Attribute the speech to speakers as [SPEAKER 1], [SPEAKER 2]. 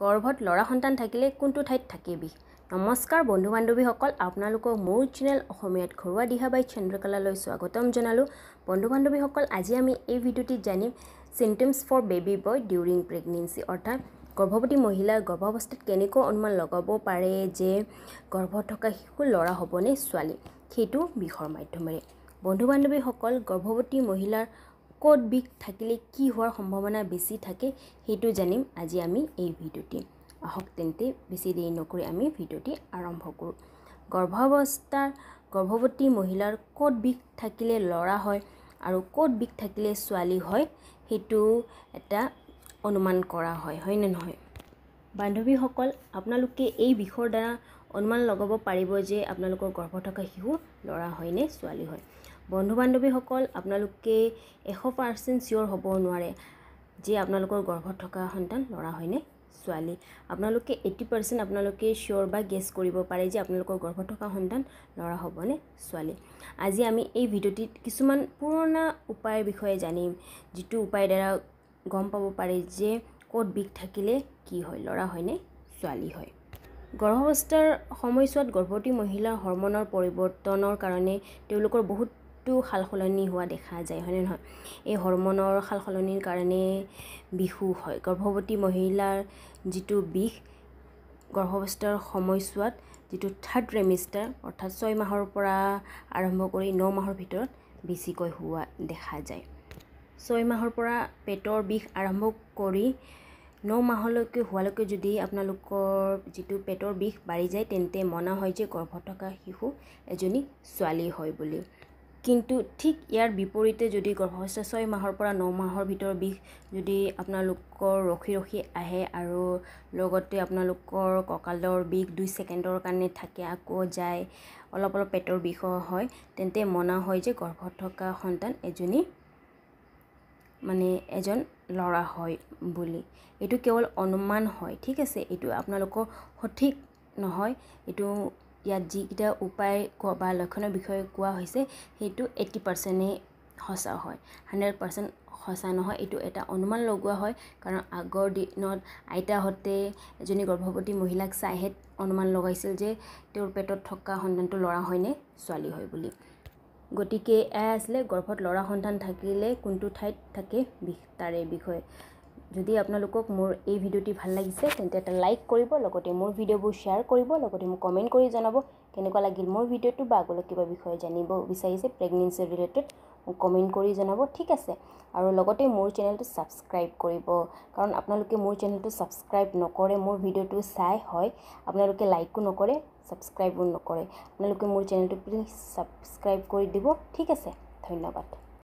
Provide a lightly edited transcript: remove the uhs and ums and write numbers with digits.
[SPEAKER 1] গৰ্ভত ল'ৰা সন্তান থাকিলে কোনটো ঠাইত থাকে বিষ? নমস্কাৰ বন্ধু বান্ধৱীসকল, আপোনালোকক মোৰ চেনেল অসমীয়াত ঘৰুৱা দিহা বাই চন্দ্ৰকলালৈ স্বাগতম জনালোঁ। বন্ধু বান্ধৱীসকল, আজি আমি এই ভিডিঅ'টিত জানিম symptoms for baby boy during pregnancy, অৰ্থাৎ গৰ্ভৱতী মহিলাৰ গৰ্ভাৱস্থাত কেনেকৈ অনুমান লগাব পাৰে যে গৰ্ভত থকা শিশু ল'ৰা হ'বনে ছোৱালী, সেইটো বিষয়ৰ মাধ্যমেৰে। বন্ধু বান্ধৱীসকল, গৰ্ভৱতী মহিলাৰ ক'ত বিষ থাকিলে কি হোৱাৰ সম্ভাৱনা বেছি থাকে সেইটো জানিম আজি আমি এই ভিডিঅ'টি। আহক তেন্তে বেছি দেৰি নকৰি আমি ভিডিঅ'টি আৰম্ভ কৰোঁ। গৰ্ভৱতী মহিলাৰ ক'ত বিষ থাকিলে ল'ৰা হয় আৰু ক'ত বিষ থাকিলে ছোৱালী হয় সেইটো এটা অনুমান কৰা হয়, হয়নে নহয়? বান্ধৱীসকল, আপোনালোকে এই বিষয়ৰ দ্বাৰা অনুমান লগাব পাৰিব যে আপোনালোকৰ গৰ্ভত থকা শিশু ল'ৰা হয় নে ছোৱালী হয়। বন্ধু বান্ধৱীসকল, আপোনালোকে 100% চিয়'ৰ হ'ব নোৱাৰে যে আপোনালোকৰ গৰ্ভত থকা সন্তান ল'ৰা হয় নে ছোৱালী। আপোনালোকে 80% আপোনালোকে চিয়'ৰ বা গেছ কৰিব পাৰে যে আপোনালোকৰ গৰ্ভত থকা সন্তান ল'ৰা হ'ব নে ছোৱালী। আজি আমি এই ভিডিঅ'টিত কিছুমান পুৰণা উপায়ৰ বিষয়ে জানিম, যিটো উপায়ৰ দ্বাৰা গম পাব পাৰে যে ক'ত বিষ থাকিলে কি হয়, ল'ৰা হয় নে ছোৱালী হয়। গৰ্ভাৱস্থাৰ সময়ছোৱাত গৰ্ভৱতী মহিলাৰ হৰম'নৰ পৰিৱৰ্তনৰ কাৰণে তেওঁলোকৰ বহুতো সালসলনি হোৱা দেখা যায়, হয়নে নহয়? এই হৰম'নৰ সালসলনিৰ কাৰণে বিষো হয়। গৰ্ভৱতী মহিলাৰ যিটো বিষ গৰ্ভাৱস্থাৰ সময়ছোৱাত যিটো থাৰ্ড ট্ৰাইমেষ্টাৰ অৰ্থাৎ 6 মাহৰ পৰা আৰম্ভ কৰি 9 মাহৰ ভিতৰত বেছিকৈ হোৱা দেখা যায়। 6 মাহৰ পৰা পেটৰ বিষ আৰম্ভ কৰি 9 মাহলৈকে হোৱালৈকে যদি আপোনালোকৰ যিটো পেটৰ বিষ বাঢ়ি যায় তেন্তে মনা হয় যে গৰ্ভত থকা শিশু এজনী ছোৱালী হয় বুলি। কিন্তু ঠিক ইয়াৰ বিপৰীতে যদি গৰ্ভাৱস্থা 6 মাহৰ পৰা 9 মাহৰ ভিতৰৰ বিষ যদি আপোনালোকৰ ৰখি ৰখি আহে আৰু লগতে আপোনালোকৰ কঁকালৰ বিষ 2 ছেকেণ্ডৰ কাৰণে থাকে আকৌ যায়, অলপ অলপ পেটৰ বিষো হয়, তেন্তে মনা হয় যে গৰ্ভত থকা সন্তান এজন ল'ৰা হয় বুলি। এইটো কেৱল অনুমান হয়, ঠিক আছে, এইটো আপোনালোকৰ সঠিক নহয়। এইটো ইয়াত যিকেইটা উপায় বা লক্ষণৰ বিষয়ে কোৱা হৈছে সেইটো 80%হে সঁচা হয়, 100% সঁচা নহয়। এইটো এটা অনুমান লগোৱা হয়, কাৰণ আগৰ দিনত আইতাহঁতে এজনী গৰ্ভৱতী মহিলাক চাইহে অনুমান লগাইছিল যে তেওঁৰ পেটত থকা সন্তানটো ল'ৰা হয় নে ছোৱালী হয় বুলি। গতিকে এয়া আছিলে গৰ্ভত ল'ৰা সন্তান থাকিলে কোনটো ঠাইত থাকে বিষ, তাৰে বিষয়ে। যদি আপোনালোকক মোৰ এই ভিডিঅ'টি ভাল লাগিছে তেন্তে এটা লাইক কৰিব, লগতে মোৰ ভিডিঅ'বোৰ শ্বেয়াৰ কৰিব, লগতে মোক কমেণ্ট কৰি জনাব কেনেকুৱা লাগিল মোৰ ভিডিঅ'টো বা আগলৈ কিবা বিষয়ে জানিব বিচাৰিছে প্ৰেগনেঞ্চি ৰিলেটেড মোক কমেণ্ট কৰি জনাব, ঠিক আছে। আৰু লগতে মোৰ চেনেলটো ছাবস্ক্ৰাইব কৰিব, কাৰণ আপোনালোকে মোৰ চেনেলটো ছাবস্ক্ৰাইব নকৰে, মোৰ ভিডিঅ'টো চাই হয়, আপোনালোকে লাইকো নকৰে, ছাবস্ক্ৰাইবো নকৰে। আপোনালোকে মোৰ চেনেলটো প্লিজ ছাবস্ক্ৰাইব কৰি দিব, ঠিক আছে। ধন্যবাদ।